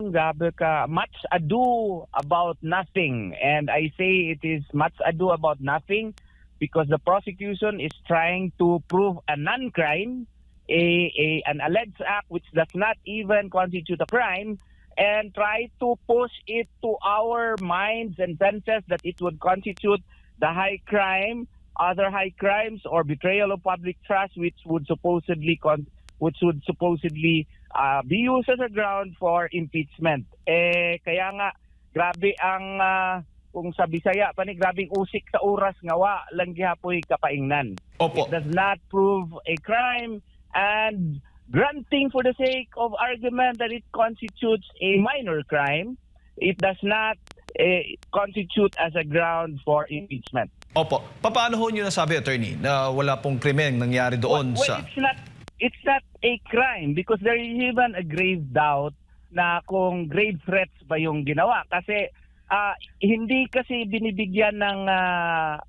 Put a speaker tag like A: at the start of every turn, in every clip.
A: prosecution, grabe ka, much ado about nothing. And I say it is much ado about nothing because the prosecution is trying to prove a non-crime, an alleged act which does not even constitute a crime, and try to push it to our minds and senses that it would constitute the high crime, other high crimes, or betrayal of public trust, which would supposedly be used as a ground for impeachment. Kaya nga grabe ang kung sa Bisaya pa ni grabing usik sa oras nga wa lang gihapoy kapaingnan.
B: Opo.
A: It does not prove a crime, and granting for the sake of argument that it constitutes a minor crime, it does not constitute as a ground for impeachment.
B: Opo. Paano ho nyo nasabi, attorney, na wala pong krimen nangyari doon
A: Well,
B: sa...
A: it's not a crime because there is even a grave doubt na kung grave threats ba yung ginawa. Kasi hindi kasi binibigyan ng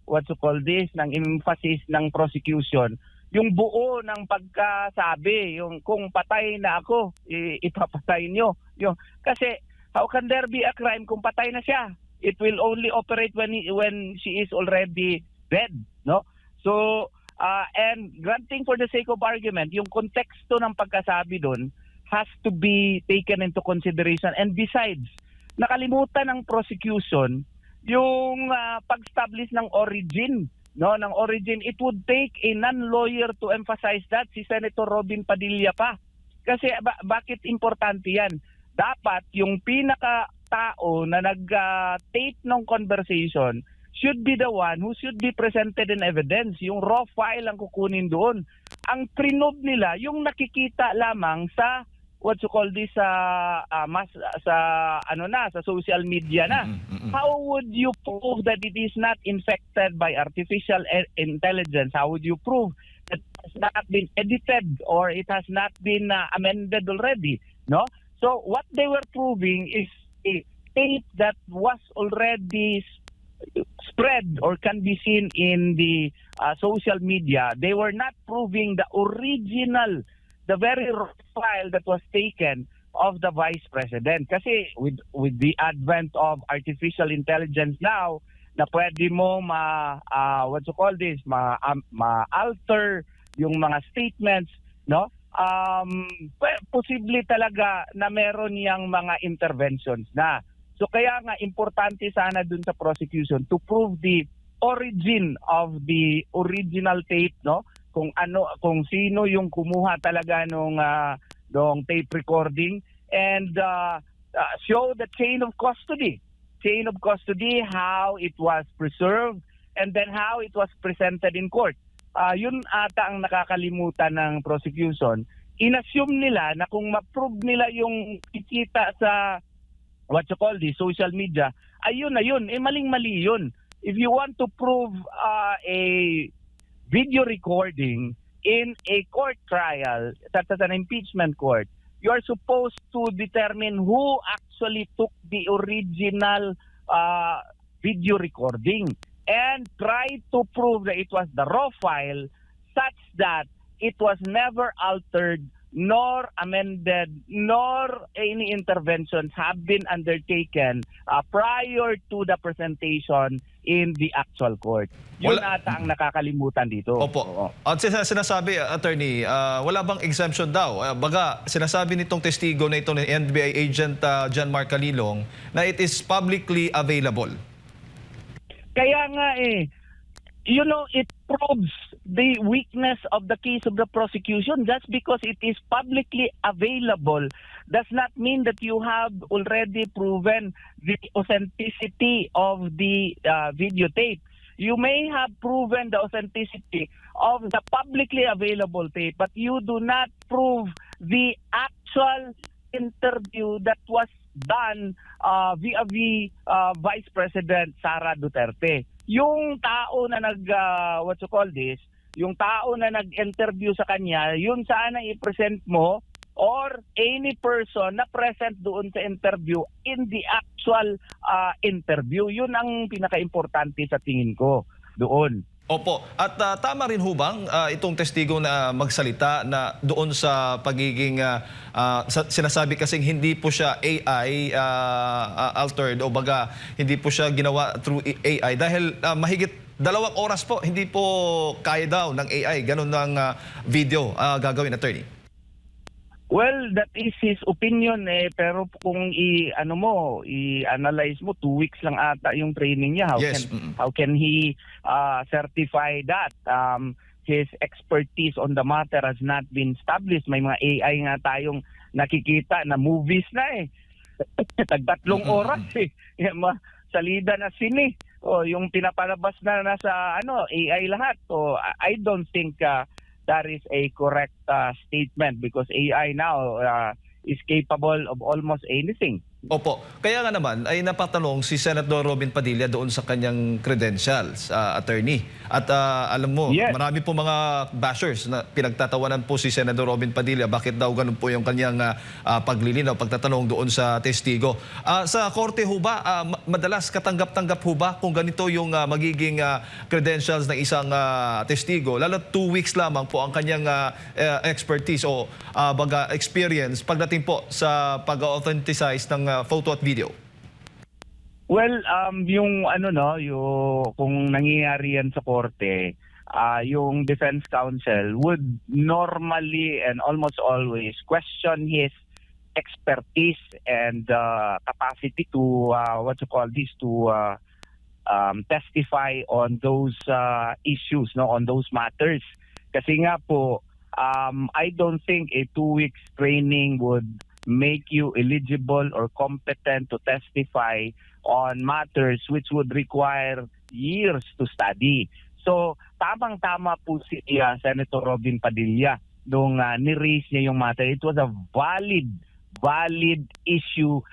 A: ng emphasis ng prosecution yung buo ng pagkasabi, yung kung patay na ako, ipapatay nyo. Kasi how can there be a crime kung patay na siya? It will only operate when she is already dead, no? So, and granting for the sake of argument, yung konteksto ng pagkasabi doon has to be taken into consideration. And besides, nakalimutan ng prosecution yung pag-establish ng origin, no, ng origin. It would take a non-lawyer to emphasize that, si Senator Robin Padilla pa. Kasi bakit importante yan? Dapat yung pinaka-tao na nag-tape ng conversation should be the one who should be presented in evidence. Yung raw file ang kukunin doon. Ang prinob nila, yung nakikita lamang sa sa social media na. How would you prove that it is not infected by artificial intelligence? How would you prove that it has not been edited or it has not been amended already? No? So what they were proving is a tape that was already spread or can be seen in the social media. They were not proving the original, the very raw file that was taken of the Vice President. Kasi with the advent of artificial intelligence now, na pwede mo ma-alter yung mga statements, no? Posible talaga na meron yang mga interventions na. So kaya nga importante sana dun sa prosecution to prove the origin of the original tape, no? Kung sino yung kumuha talaga nung tape recording, and show the chain of custody, how it was preserved, and then how it was presented in court. Yun ata ang nakakalimutan ng prosecution. Inassume nila na kung ma-prove nila yung kikita sa social media, ayun na yun. Maling-mali yun. If you want to prove a video recording in a court trial, such as an impeachment court, you are supposed to determine who actually took the original video recording and try to prove that it was the raw file such that it was never altered nor amended, nor any interventions have been undertaken prior to the presentation in the actual court. Yun ata ang nakakalimutan dito.
B: Opo. At sinasabi, attorney, wala bang exemption daw? Baga, sinasabi nitong testigo na ito ni NBI agent John Mark Calilong na it is publicly available.
A: Kaya nga it proves the weakness of the case of the prosecution. Just because it is publicly available does not mean that you have already proven the authenticity of the videotape. You may have proven the authenticity of the publicly available tape, but you do not prove the actual interview that was done vis-a-vis Vice President Sara Duterte. Yung tao na yung tao na nag-interview sa kanya, yun sana i-present mo, or any person na present doon sa interview in the actual interview. Yun ang pinaka-importante sa tingin ko doon.
B: Opo. At tama rin hubang itong testigo na magsalita na doon sa pagiging sinasabi kasing hindi po siya AI altered o baga hindi po siya ginawa through AI dahil mahigit 2 oras po hindi po kaya daw ng AI. Ganun ang video gagawin, attorney.
A: Well, that is his opinion pero kung i-analyze mo 2 weeks lang ata yung training niya.
B: Yes.
A: How can he certify that? His expertise on the matter has not been established. May mga AI nga tayong nakikita na movies na Tag-3 oras salida na sini. O yung pinapalabas na nasa AI lahat. So I don't think that is a correct statement because AI now is capable of almost anything.
B: Opo. Kaya nga naman ay napatanong si Senator Robin Padilla doon sa kanyang credentials, attorney. At alam mo,
A: Yes.
B: marami po mga bashers na pinagtatawanan po si Senator Robin Padilla. Bakit daw ganun po yung kanyang paglilinaw, pagtatanong doon sa testigo. Sa korte ho ba, madalas katanggap-tanggap ho ba kung ganito yung magiging credentials ng isang testigo? Lalo 2 weeks lamang po ang kanyang expertise o baga experience pagdating po sa pag-authenticize ng photo at video.
A: Well, yung yung kung nangyayari yan sa korte, yung defense counsel would normally and almost always question his expertise and capacity to testify on those issues, on those matters. Kasi nga po, I don't think a 2 weeks training would make you eligible or competent to testify on matters which would require years to study. So, tamang-tama po si Senator Robin Padilla nung ni-raise niya yung matter. It was a valid issue,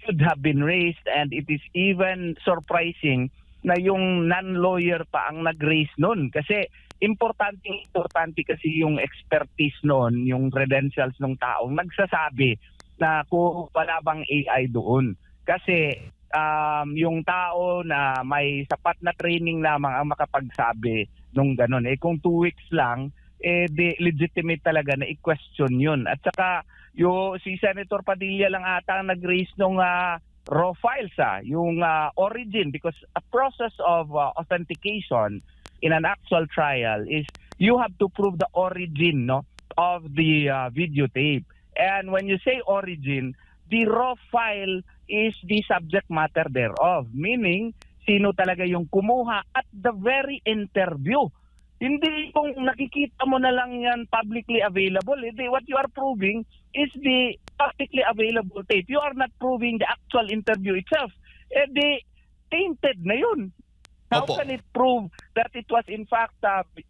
A: should have been raised, and it is even surprising na yung non-lawyer pa ang nag-raise nun. Kasi importante kasi yung expertise nun, yung credentials ng taong nagsasabi na kung wala bang AI doon. Kasi yung tao na may sapat na training lamang ang makapagsabi nung ganun. Kung 2 weeks lang, legitimate talaga na i-question yun. At saka si Senator Padilla lang ata ang nag-raise nung raw files, yung origin, because a process of authentication in an actual trial is you have to prove the origin of the videotape. And when you say origin, the raw file is the subject matter thereof, meaning sino talaga yung kumuha at the very interview. Hindi kung nakikita mo na lang yan publicly available. What you are proving is the publicly available tape. You are not proving the actual interview itself. Tainted na yun. How
B: Opo.
A: can it prove that it was in fact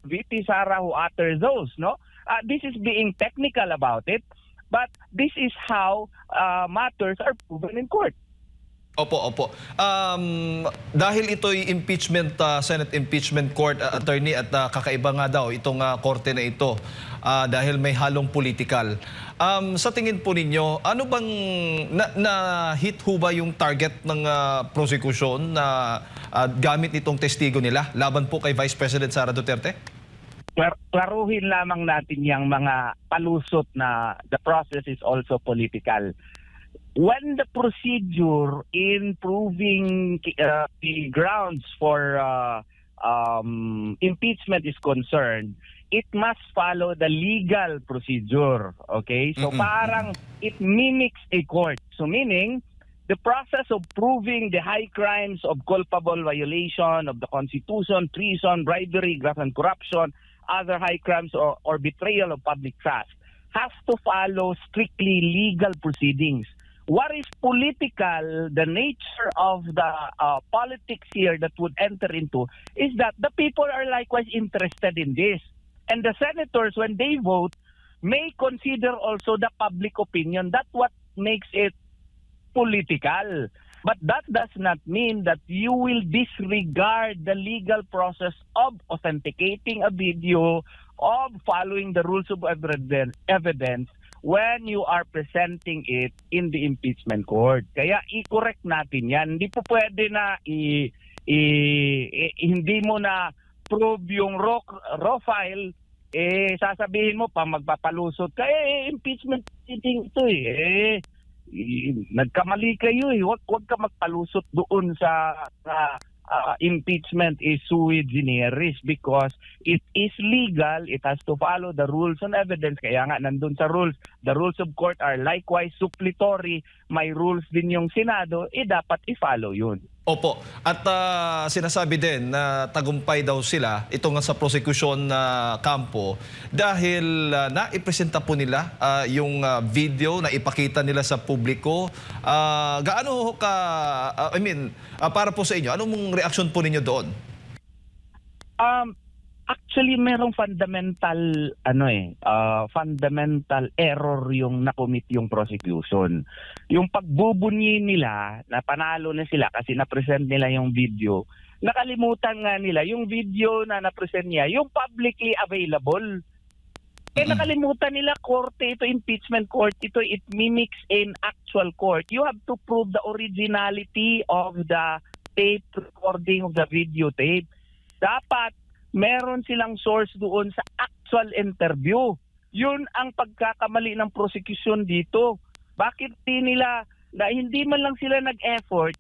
A: VP Sara who uttered those? This is being technical about it, but this is how matters are proven in court.
B: Opo. Dahil ito'y impeachment, Senate Impeachment Court, attorney, at kakaiba nga daw itong korte na ito dahil may halong political. Sa tingin po ninyo, ano bang na-hit ho ba yung target ng prosecution na gamit itong testigo nila laban po kay Vice President Sara Duterte?
A: Klaruhin lamang natin yung mga palusot na the process is also political. When the procedure in proving the grounds for impeachment is concerned, it must follow the legal procedure. Okay? So parang it mimics a court. So meaning, the process of proving the high crimes of culpable violation of the Constitution, treason, bribery, graft and corruption, other high crimes or betrayal of public trust has to follow strictly legal proceedings. What is political, the nature of the politics here that would enter into is that the people are likewise interested in this. And the senators, when they vote, may consider also the public opinion. That's what makes it political. But that does not mean that you will disregard the legal process of authenticating a video, of following the rules of evidence when you are presenting it in the impeachment court. Kaya i-correct natin yan. Hindi po pwede na hindi mo na prove yung raw file, sasabihin mo pa magpapalusot ka, impeachment proceeding ito nagkamali kayo Wag ka magpalusot doon sa impeachment is sui generis because it is legal, it has to follow the rules on evidence. Kaya nga nandun sa rules, the rules of court are likewise suppletory. May rules din yung Senado, dapat i-follow yun.
B: Opo. At sinasabi din na tagumpay daw sila, ito nga sa prosecution na kampo, dahil naipresenta po nila yung video na ipakita nila sa publiko. Gaano ka, para po sa inyo, anong reaksyon po ninyo doon?
A: Actually, merong fundamental error yung nakomit yung prosecution. Yung pagbubunyi nila, na panalo na sila kasi na-present nila yung video, nakalimutan nga nila yung video na na-present niya, yung publicly available. Nakalimutan nila, korte ito, impeachment court ito, it mimics an actual court. You have to prove the originality of the tape recording of the videotape. Dapat meron silang source doon sa actual interview. Yun ang pagkakamali ng prosecution dito. Bakit hindi man lang sila nag-effort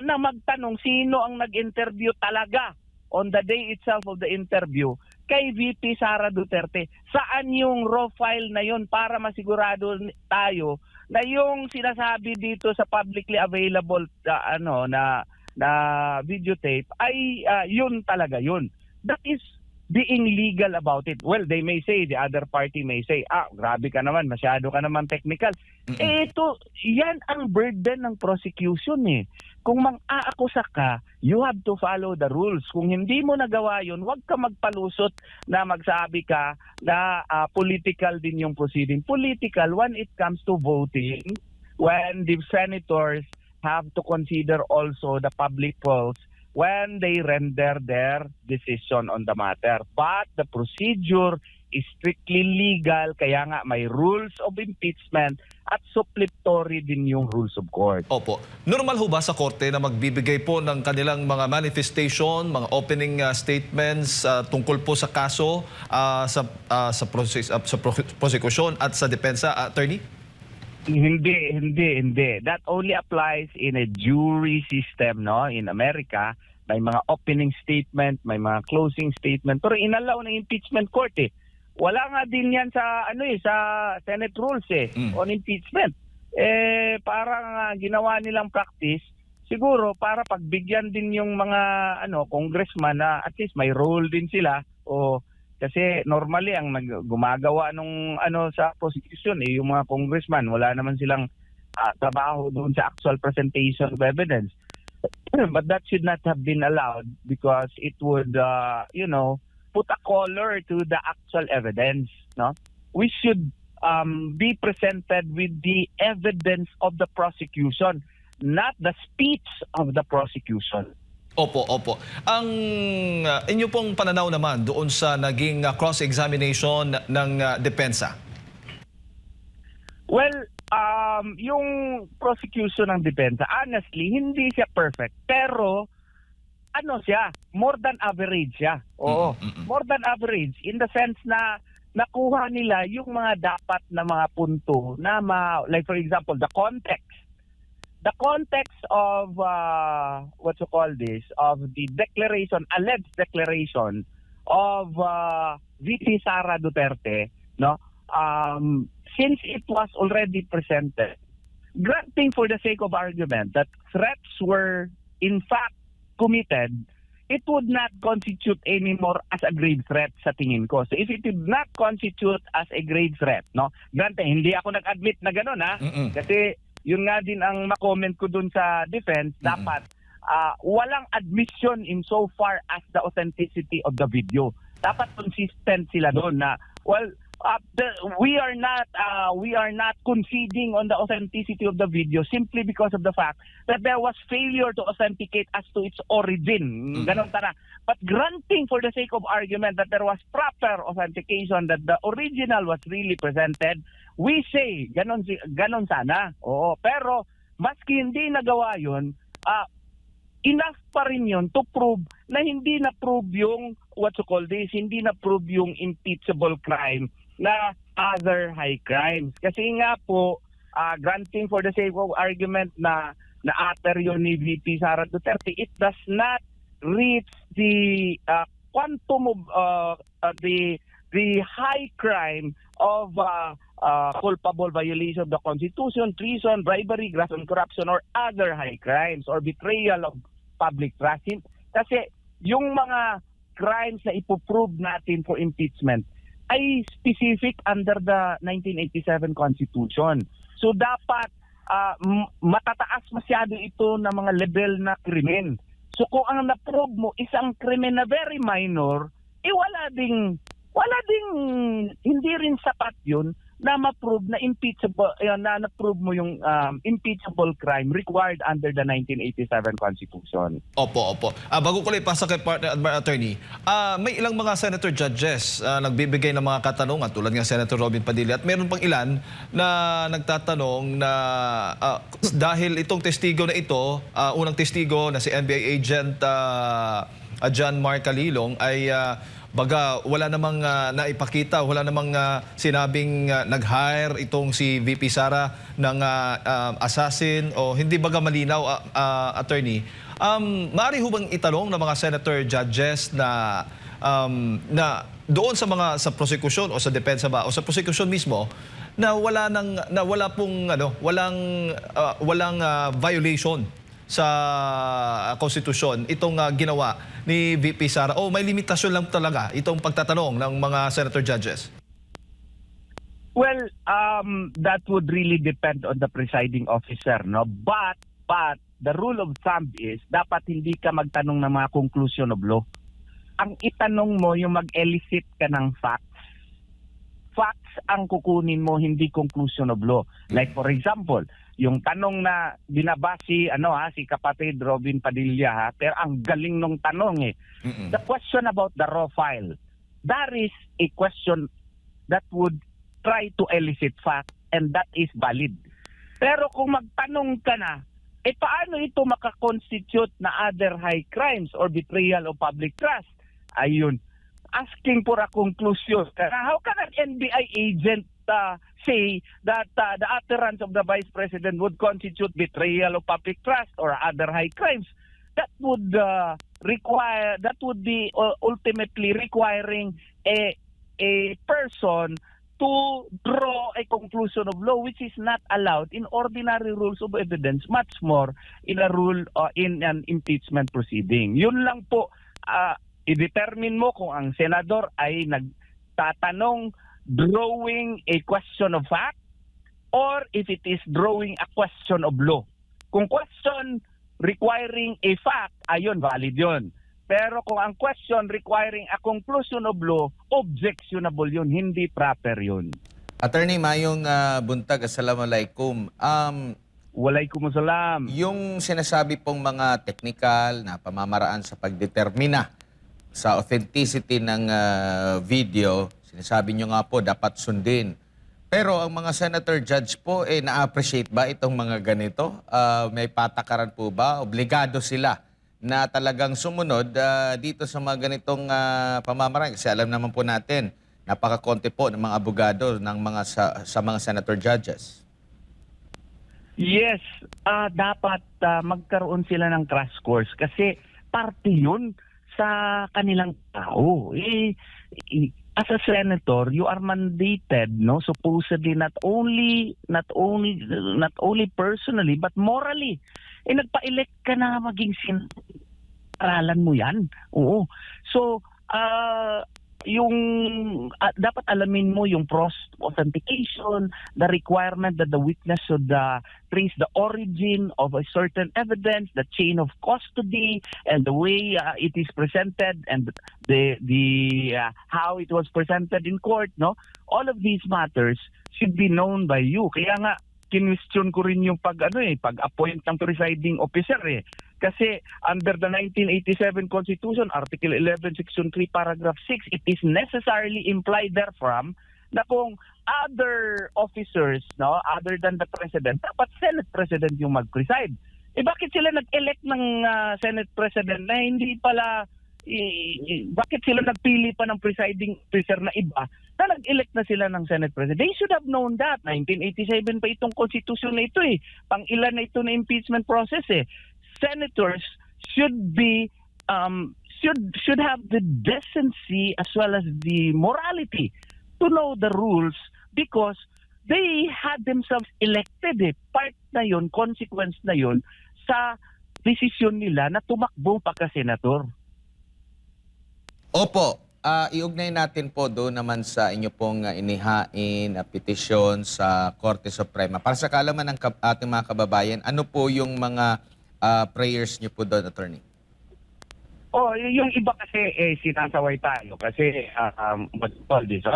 A: na magtanong sino ang nag-interview talaga on the day itself of the interview kay VP Sara Duterte? Saan yung raw file na yun para masigurado tayo na yung sinasabi dito sa publicly available na videotape ay yun talaga yun. That is being legal about it. Well, they may say, the other party may say, grabe ka naman, masyado ka naman technical. Yan ang burden ng prosecution Kung mang-aakusa ka, you have to follow the rules. Kung hindi mo nagawa yun, huwag ka magpalusot na magsabi ka na political din yung proceeding. Political when it comes to voting, when the senators have to consider also the public pulse when they render their decision on the matter. But the procedure is strictly legal, kaya nga may rules of impeachment at supplementary din yung rules of court.
B: Opo. Normal ho ba sa korte na magbibigay po ng kanilang mga manifestation, mga opening statements tungkol po sa kaso sa prosecution at sa depensa, attorney?
A: Hindi. That only applies in a jury system, in America. May mga opening statement, may mga closing statement. Pero inalaw ng impeachment court Wala nga din yan sa sa Senate rules on impeachment. Parang ginawa nilang practice siguro para pagbigyan din yung mga congressman na at least may role din sila kasi normally ang gumagawa nung sa prosecution yung mga congressman, wala naman silang trabaho doon sa actual presentation of evidence. But that should not have been allowed because it would put a color to the actual evidence, We should be presented with the evidence of the prosecution, not the speech of the prosecution.
B: Opo. Ang inyo pong pananaw naman doon sa naging cross-examination ng depensa?
A: Well, yung prosecution ng depensa, honestly, hindi siya perfect. Pero, siya, more than average siya. More than average in the sense na nakuha nila yung mga dapat na mga punto na like for example, the context of of the declaration, alleged declaration of VP Sara Duterte, since it was already presented, granting for the sake of argument that threats were in fact committed, it would not constitute anymore as a grave threat sa tingin ko. So if it did not constitute as a grave threat, granted, hindi ako nag-admit na gano'n kasi yun nga din ang makomment ko dun sa defense, dapat walang admission in so far as the authenticity of the video. Dapat consistent sila doon na, we are not conceding on the authenticity of the video simply because of the fact that there was failure to authenticate as to its origin. Ganon tara. But granting for the sake of argument that there was proper authentication, that the original was really presented, we say, ganon sana. Pero maski hindi nagawa yun, enough pa rin yun to prove na hindi na-prove yung what you call this, hindi na-prove yung impeachable crime na other high crimes. Kasi nga po, granting for the sake of argument na na-utter yun ni VP Sara Duterte, it does not reach the quantum of the high crime of culpable violation of the Constitution, treason, bribery, graft and corruption, or other high crimes, or betrayal of public trust. Kasi yung mga crimes na ipoprove natin for impeachment ay specific under the 1987 Constitution. So dapat matataas masyado ito ng mga level na krimen. So kung ang na-prove mo isang krimen na very minor, wala ding hindi rin sapat yun na ma-prove na impeachable, na na-prove mo yung impeachable crime required under the 1987 Constitution.
B: Opo. Bago ko lang ipasa kay partner attorney, may ilang mga senator judges nagbibigay ng mga katanungan tulad ng Senator Robin Padilla at meron pang ilan na nagtatanong na dahil itong testigo na ito, unang testigo na si NBI agent John Mark Calilong ay baga wala namang naipakita, wala namang sinabing nag-hire itong si VP Sara ng assassin o hindi baga malinaw, attorney. Maaari ho bang itanong ng mga senator judges na doon sa prosekusyon o sa depensa ba o sa prosekusyon mismo na walang violation sa konstitusyon itong ginawa ni VP Sara o may limitasyon lang talaga itong pagtatanong ng mga senator judges?
A: Well, that would really depend on the presiding officer, no? But the rule of thumb is dapat hindi ka magtanong ng mga conclusion of law. Ang itanong mo yung mag-elicit ka ng facts. Facts ang kukunin mo, hindi conclusion of law. Like for example, yung tanong na binabasi si kapatid Robin Padilla, pero ang galing nung tanong The question about the raw file, that is a question that would try to elicit fact and that is valid. Pero kung magtanong ka na, paano ito makakonstitute na other high crimes or betrayal of public trust? Ayun, asking for a conclusion. How can an NBI agent say that the utterance of the Vice President would constitute betrayal of public trust or other high crimes? That would be ultimately requiring a person to draw a conclusion of law which is not allowed in ordinary rules of evidence, much more in a rule in an impeachment proceeding. Yun lang po, i-determine mo kung ang senador ay nagtatanong drawing a question of fact or if it is drawing a question of law. Kung question requiring a fact, ayun, valid yun. Pero kung ang question requiring a conclusion of law, objectionable yun, hindi proper yun.
C: Attorney Mayong Buntag, assalamualaikum.
A: Waalaikumsalam.
C: Yung sinasabi pong mga technical na pamamaraan sa pagdetermina sa authenticity ng video, sinasabi nyo nga po dapat sundin. Pero ang mga senator judge po, na-appreciate ba itong mga ganito? May patakaran po ba? Obligado sila na talagang sumunod dito sa mga ganitong pamamaraan? Kasi alam naman po natin, napaka-konti po ng mga abogado ng sa mga senator judges.
A: Yes, dapat magkaroon sila ng crash course kasi parte yun sa kanilang tao. As a senator, you are mandated, no, supposedly not only personally but morally. Nagpa-elect ka na maging aralan mo 'yan. Oo. So, dapat alamin mo yung process of authentication, the requirement that the witness should trace the origin of a certain evidence, the chain of custody, and the way it is presented, and the how it was presented in court. No, all of these matters should be known by you. Kaya nga kinwestiyon ko rin yung pag-appoint ng presiding officer Kasi under the 1987 Constitution, Article 11, Section 3, Paragraph 6, it is necessarily implied therefrom na kung other officers, no, other than the President, dapat Senate President yung mag-preside. Bakit sila nag-elect ng Senate President na hindi pala bakit sila nagpili pa ng presiding officer na iba na nag-elect na sila ng Senate President? They should have known that. 1987 pa itong konstitusyon na ito eh. Pang-ilan na ito na impeachment process eh. Senators should be should have the decency as well as the morality to know the rules because they had themselves elected eh. Part na yun, consequence na yun sa desisyon nila na tumakbo pagka-senator.
C: Opo, iugnay natin po doon naman sa inyo pong inihain na petisyon sa Korte Suprema. Para sa kaalaman ng ating mga kababayan, ano po yung mga prayers niyo po doon, Attorney?
A: Yung iba kasi sinasaway tayo kasi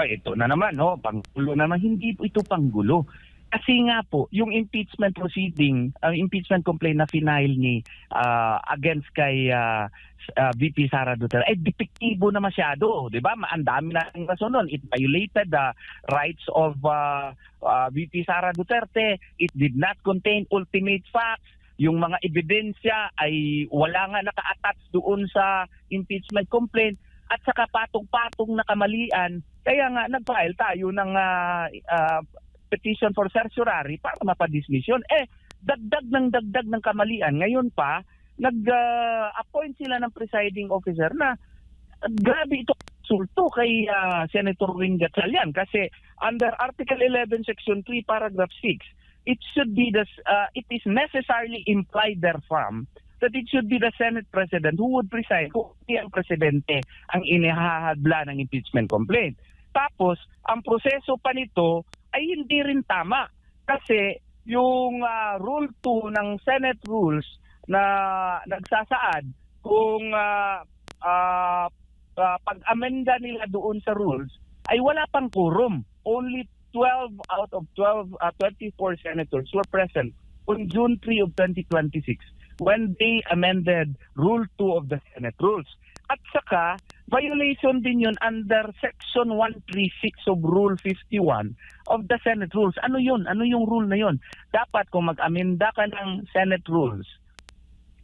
A: ito na naman, no? Panggulo naman. Hindi po ito panggulo. Kasi nga po, yung impeachment proceeding, impeachment complaint na final ni against kay VP Sara Duterte, ay depektibo na masyado, di ba? Ang dami na ng rason nun. It violated the rights of VP Sara Duterte. It did not contain ultimate facts. Yung mga ebidensya ay wala nga naka-attach doon sa impeachment complaint at saka patong-patong na kamalian. Kaya nga nag-file tayo ng petition for certiorari para mapadismiss yun. Dagdag ng kamalian. Ngayon pa, nag-appoint sila ng presiding officer na grabe ito sulto kay Senator Wing Gatchalian kasi under Article 11, Section 3, Paragraph 6, it should be it is necessarily implied therefrom that it should be the Senate President who would preside kung ang presidente ang inihahadla ng impeachment complaint. Tapos, ang proseso pa nito ay hindi rin tama kasi yung Rule 2 ng Senate Rules na nagsasaad kung pag-amenda nila doon sa rules ay wala pang quorum. Only 12 out of 24 senators were present on June 3 of 2026 when they amended Rule 2 of the Senate Rules. At saka, violation din yun under Section 136 of Rule 51 of the Senate Rules. Ano yun? Ano yung rule na yun? Dapat kung mag-amenda ka ng Senate Rules,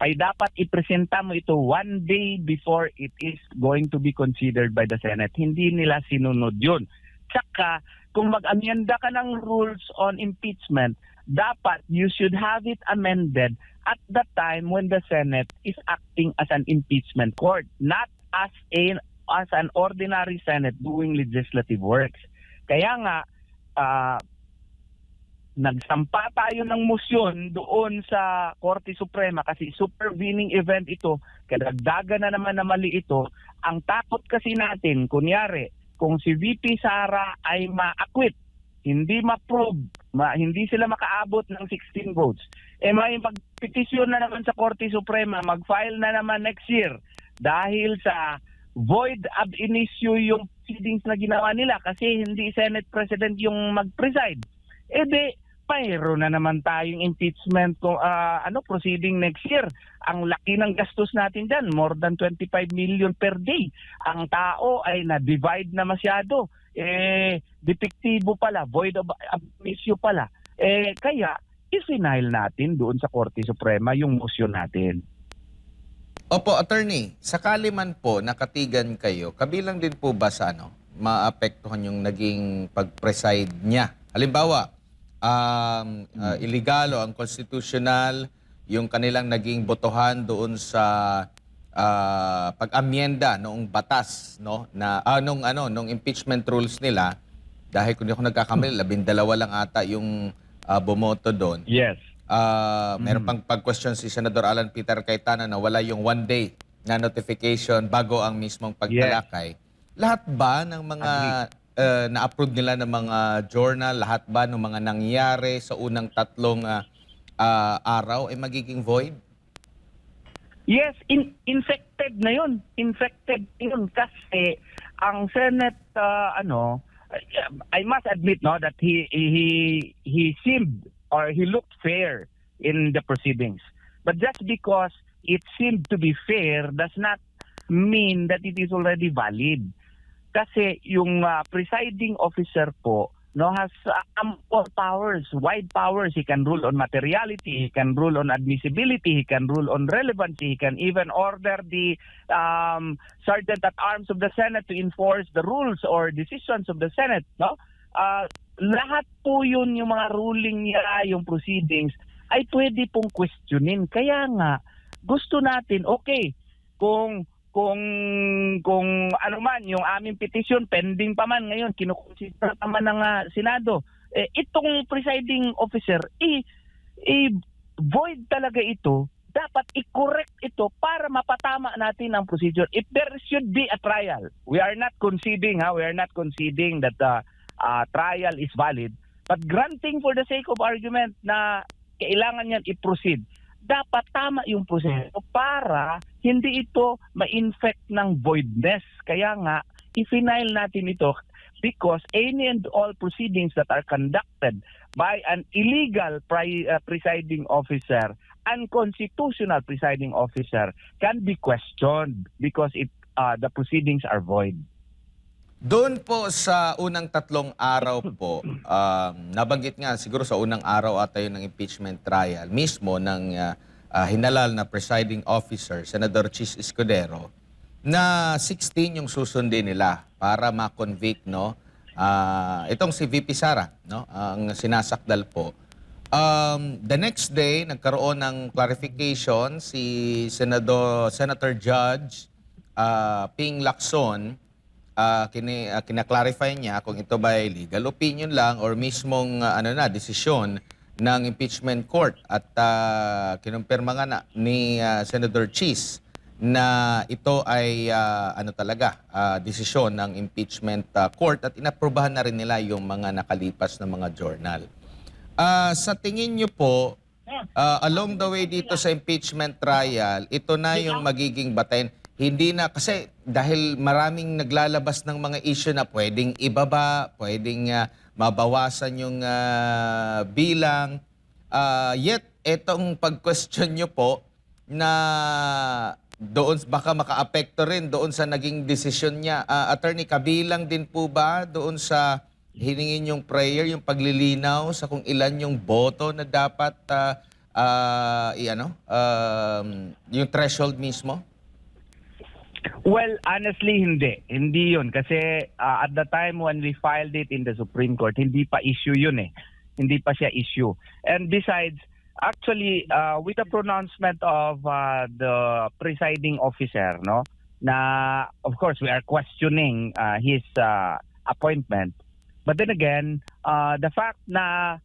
A: ay dapat ipresenta mo ito 1 day before it is going to be considered by the Senate. Hindi nila sinunod yun. Tsaka, kung mag-amenda ka ng rules on impeachment, dapat you should have it amended at the time when the Senate is acting as an impeachment court, not as an ordinary Senate doing legislative works. Kaya nga, nagsampa tayo ng motion doon sa Korte Suprema kasi supervening event ito, kadagdagan na naman na mali ito. Ang takot kasi natin, kunyari, kung si VP Sara ay ma-acquit, hindi ma-prove, hindi sila makaabot ng 16 votes, may mag-petisyon na naman sa Korte Suprema, mag-file na naman next year dahil sa void ab initio yung proceedings na ginawa nila kasi hindi Senate President yung mag-preside. Mayroon na naman tayong impeachment proceeding next year. Ang laki ng gastos natin dyan, more than 25 million per day. Ang tao ay na-divide na masyado. Depektibo pala, void of issue pala. Kaya, isinile natin doon sa Korte Suprema yung motion natin.
C: Opo, Attorney, sakali man po nakatigan kayo, kabilang din po ba sa maapektuhan yung naging pag-preside niya? Halimbawa, illegal o unconstitutional yung kanilang naging botohan doon sa pag-amyenda noong batas nung impeachment rules nila dahil kung di ako nagkakamali 12 lang ata yung bumoto doon.
A: Yes.
C: Meron pang pag-question si Senador Alan Peter Cayetano na wala yung 1 day na notification bago ang mismong pagtalakay. Lahat ba ng mga na-approve nila ng mga journal, lahat ba ng mga nangyari sa unang 3 araw ay magiging void?
A: Yes, infected na yun. Infected yun kasi ang Senate, I must admit that he seemed or he looked fair in the proceedings. But just because it seemed to be fair does not mean that it is already valid. Kasi yung presiding officer po no, has ample powers, wide powers. He can rule on materiality, he can rule on admissibility, he can rule on relevancy, he can even order the sergeant at arms of the Senate to enforce the rules or decisions of the Senate, no? Lahat po yun, yung mga ruling niya, yung proceedings, ay pwede pong questionin. Kaya nga, gusto natin, okay, kung ano man, yung aming petition, pending pa man ngayon, kinukonsider naman ng Senado, itong presiding officer, void talaga ito, dapat i-correct ito para mapatama natin ang procedure. If there should be a trial, we are not conceding that the trial is valid, but granting for the sake of argument na kailangan yan i-proceed, dapat tama yung proseso para hindi ito ma-infect ng voidness. Kaya nga, i-final natin ito because any and all proceedings that are conducted by an illegal presiding officer, unconstitutional presiding officer, can be questioned because the proceedings are void.
C: Doon po sa unang 3 araw po, nabanggit nga siguro sa unang araw ata yun ng impeachment trial mismo ng hinalal na presiding officer, Senador Chis Escudero, na 16 yung susundin nila para ma-convict, no? Itong si VP Sara, no? Ang sinasakdal po. The next day, nagkaroon ng clarification si Senator Judge Ping Lacson. Kina-clarify niya kung ito ba ay legal opinion lang or mismong desisyon ng impeachment court at kinumpirma nga ni Senator Chis na ito ay desisyon ng impeachment court at inaprubahan na rin nila yung mga nakalipas na mga journal. Sa tingin niyo po, along the way dito sa impeachment trial, ito na yung magiging batayan. Hindi na, kasi dahil maraming naglalabas ng mga issue na pwedeng ibaba, pwedeng mabawasan yung bilang. Yet, etong pag-question nyo po na doon baka maka-apekto rin doon sa naging desisyon niya. Attorney, kabilang din po ba doon sa hiningin yung prayer, yung paglilinaw sa kung ilan yung boto na dapat yung threshold mismo?
A: Well, honestly, hindi. Hindi yun. Kasi at the time when we filed it in the Supreme Court, hindi pa issue yun eh. Hindi pa siya issue. And besides, actually, with the pronouncement of the presiding officer, no, na of course we are questioning his appointment. But then again, the fact na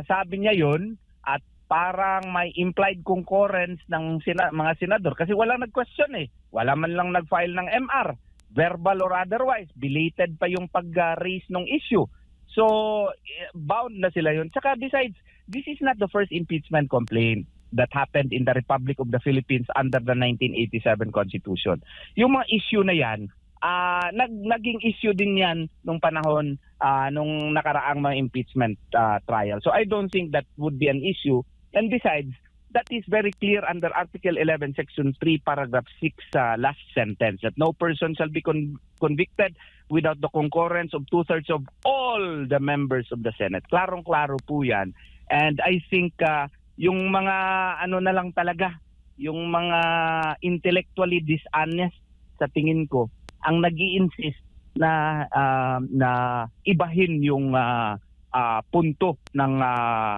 A: sabi niya yun at parang may implied concurrence ng mga senador kasi walang nag-question eh. Wala man lang nag-file ng MR, verbal or otherwise. Belated pa yung pag-raise ng issue. So, bound na sila yun. Tsaka besides, this is not the first impeachment complaint that happened in the Republic of the Philippines under the 1987 Constitution. Yung mga issue na yan, naging issue din yan nung panahon nung nakaraang mga impeachment trial. So I don't think that would be an issue. And besides, that is very clear under Article 11, Section 3, Paragraph 6, last sentence, that no person shall be convicted without the concurrence of 2/3 of all the members of the Senate. Klarong-klaro po yan. And I think yung mga na lang talaga, yung mga intellectually dishonest sa tingin ko, ang nag-i-insist na ibahin yung punto ng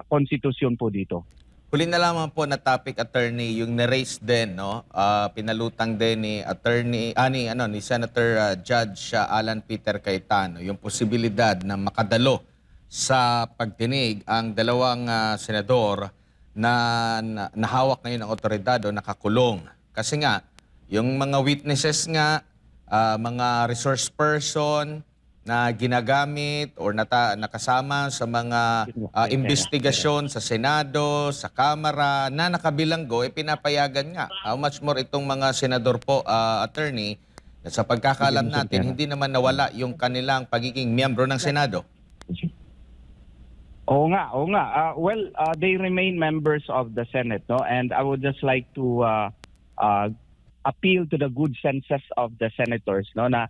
A: konstitusyon po dito.
C: Huli na lamang po na topic, attorney, yung na-raise din, no? Pinalutang din ni ni Senator Judge Alan Peter Cayetano yung posibilidad na makadalo sa pagdinig ang dalawang senador na nahawak ngayon ng otoridad o nakakulong. Kasi nga, yung mga witnesses nga, mga resource person na ginagamit or nakasama sa mga investigasyon sa Senado, sa Kamara, na nakabilanggo, pinapayagan nga. How much more itong mga senador po, attorney, sa pagkakaalam natin, hindi naman nawala yung kanilang pagiging miyembro ng Senado.
A: Oo nga. Well, they remain members of the Senate, no? And I would just like to appeal to the good senses of the senators, no, na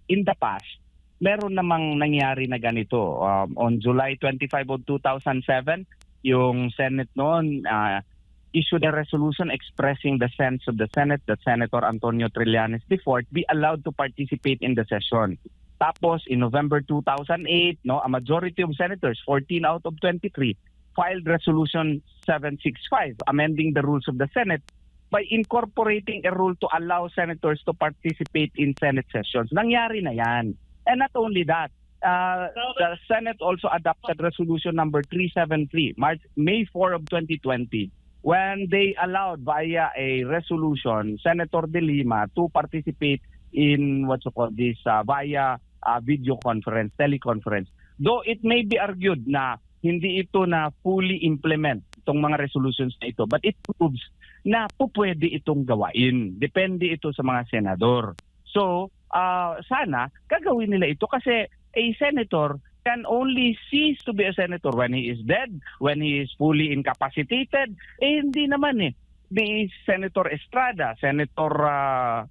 A: in the past, meron namang nangyari na ganito. On July 25 of 2007, yung Senate noon issued a resolution expressing the sense of the Senate that Senator Antonio Trillanes IV be allowed to participate in the session. Tapos in November 2008, no, a majority of senators, 14 out of 23, filed Resolution 765 amending the rules of the Senate by incorporating a rule to allow senators to participate in Senate sessions. Nangyari na yan. And not only that, the Senate also adopted Resolution number 373, May 4 of 2020, when they allowed via a resolution Senator De Lima to participate in via video conference, teleconference. Though it may be argued na hindi ito na fully implement itong mga resolutions na ito, but it proves na pwede itong gawain. Depende ito sa mga senador. So, sana gagawin nila ito kasi a senator can only cease to be a senator when he is dead, when he is fully incapacitated. Hindi naman The Senator Estrada, Senator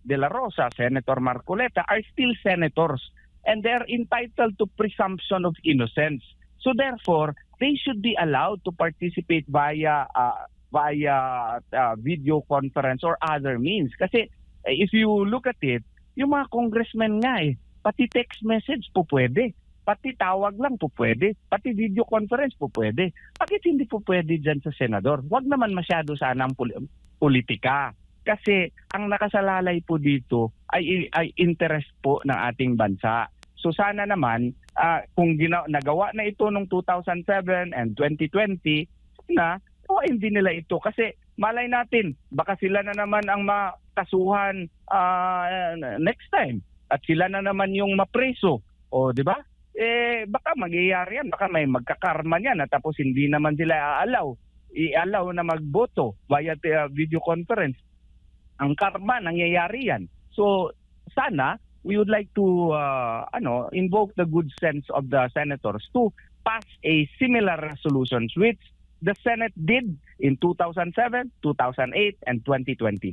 A: De La Rosa, Senator Marcoleta are still senators and they're entitled to presumption of innocence. So therefore, they should be allowed to participate via video conference or other means. Kasi if you look at it, yung mga congressmen nga pati text message po pwede. Pati tawag lang po pwede. Pati video conference po pwede. Bakit hindi po pwede dyan sa senador? Huwag naman masyado sana ang politika. Kasi ang nakasalalay po dito ay interest po ng ating bansa. So sana naman, kung nagawa na ito noong 2007 and 2020, hindi nila ito. Kasi malay natin, baka sila na naman ang makasuhan next time. At sila na naman yung mapreso. O, di ba? Baka magyayari yan, baka may magkakarma niyan at tapos hindi naman sila i-allow na magboto via video conference. Ang karma, nangyayari yan. So, sana, we would like to invoke the good sense of the senators to pass a similar resolutions which the Senate did in 2007, 2008, and 2020.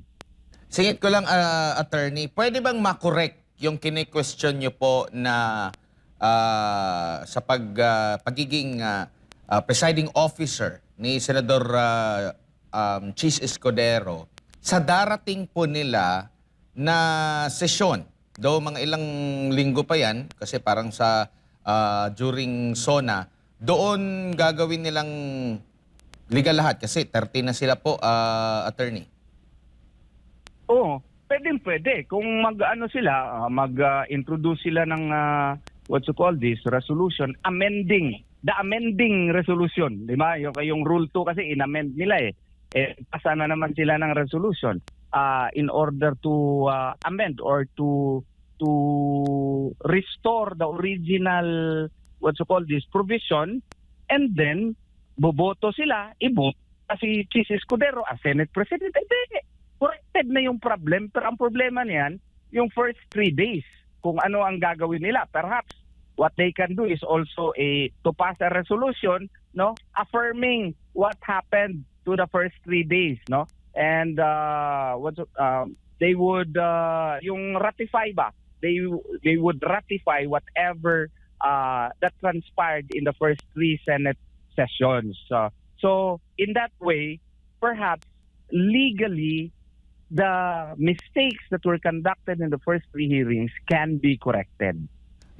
C: Singit ko lang, attorney, pwede bang makorek yung kine-question nyo po na sa pagiging presiding officer ni Senador Chis Escudero sa darating po nila na sesyon? Though mga ilang linggo pa yan, kasi parang sa during SONA, doon gagawin nilang legal lahat kasi 30 na sila po, attorney.
A: Oo, pwede. Kung mag-introduce sila ng resolution, the amending resolution, di ba? Yung rule 2 kasi inamend nila pasa na naman sila ng resolution in order to amend or to restore the original provision, and then boboto sila, i-vote si Chis Escudero as Senate President. Corrected na yung problem, pero ang problema niyan, yung first 3 days, kung ano ang gagawin nila. Perhaps what they can do is also to pass a resolution, no, affirming what happened to the first 3 days, no, and they would yung ratify ba? They would ratify whatever that transpired in the first 3 Senate sessions. So in that way, perhaps legally, the mistakes that were conducted in the first 3 hearings can be corrected.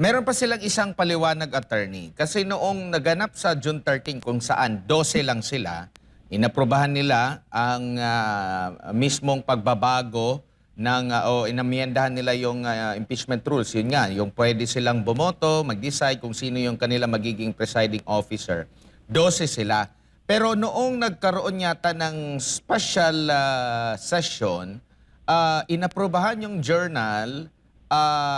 C: Meron pa silang isang paliwanag, attorney. Kasi noong naganap sa June 13 kung saan 12 lang sila, inaprubahan nila ang mismong pagbabago o inamyendahan nila yung impeachment rules. Yun nga, yung pwede silang bumoto, mag-decide kung sino yung kanila magiging presiding officer. 12 sila. Pero noong nagkaroon yata ng special session, inaprubahan yung journal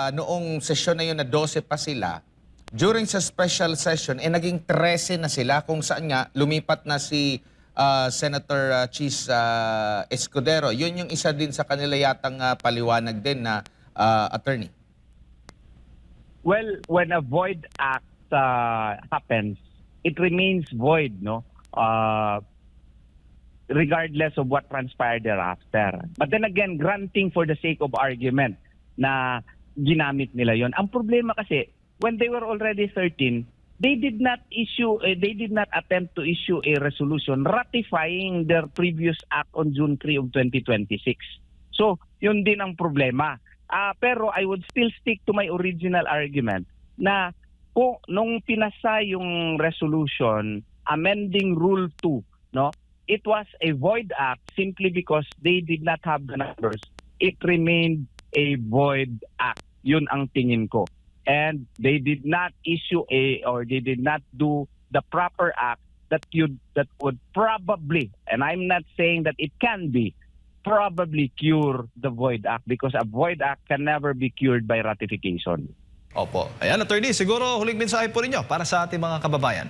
C: noong session na yun na 12 pa sila. During sa special session, naging 13 na sila kung saan nga lumipat na si Senator Chis Escudero. Yun yung isa din sa kanila yatang paliwanag din na attorney.
A: Well, when a void act happens, it remains void, no? Regardless of what transpired thereafter. But then again, granting for the sake of argument na ginamit nila yon. Ang problema kasi, when they were already 13, they did not attempt to issue a resolution ratifying their previous act on June 3 of 2026. So, yun din ang problema. Pero I would still stick to my original argument na kung nung pinasa yung resolution amending Rule 2, no, it was a void act simply because they did not have the numbers. It remained a void act. Yun ang tingin ko. And they did not issue they did not do the proper act that would probably, and I'm not saying that it can be, probably cure the void act because a void act can never be cured by ratification.
B: Opo. Ayan, attorney, siguro huling mensahe po ninyo para sa ating mga kababayan.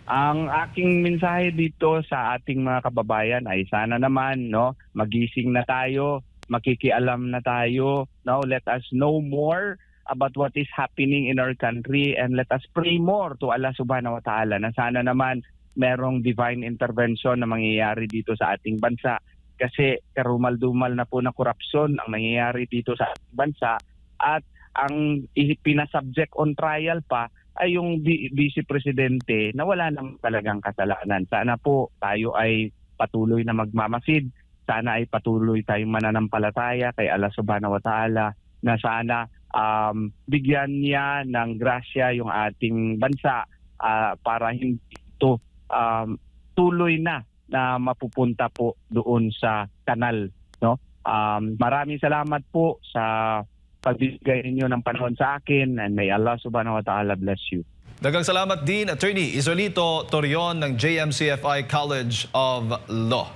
A: Ang aking mensahe dito sa ating mga kababayan ay sana naman, no, magising na tayo, makikialam na tayo, no, let us know more about what is happening in our country and let us pray more to Allah Subhanahu wa Ta'ala na sana naman merong divine intervention na mangyayari dito sa ating bansa kasi karumal-dumal na po na korupsyon ang nangyayari dito sa ating bansa at ang pinasubject on trial pa ay yung Vice Presidente na wala nang talagang kasalanan. Sana po tayo ay patuloy na magmamasid. Sana ay patuloy tayong mananampalataya kay Allah Subhanahu wa Ta'ala na sana bigyan niya ng grasya yung ating bansa para hindi ito tuloy na mapupunta po doon sa kanal, no? Maraming salamat po sa pagbigay ninyo ng panahon sa akin and may Allah Subhanahu wa Ta'ala bless you.
B: Daghang salamat din, Attorney Isolito Torion ng JMCFI College of Law.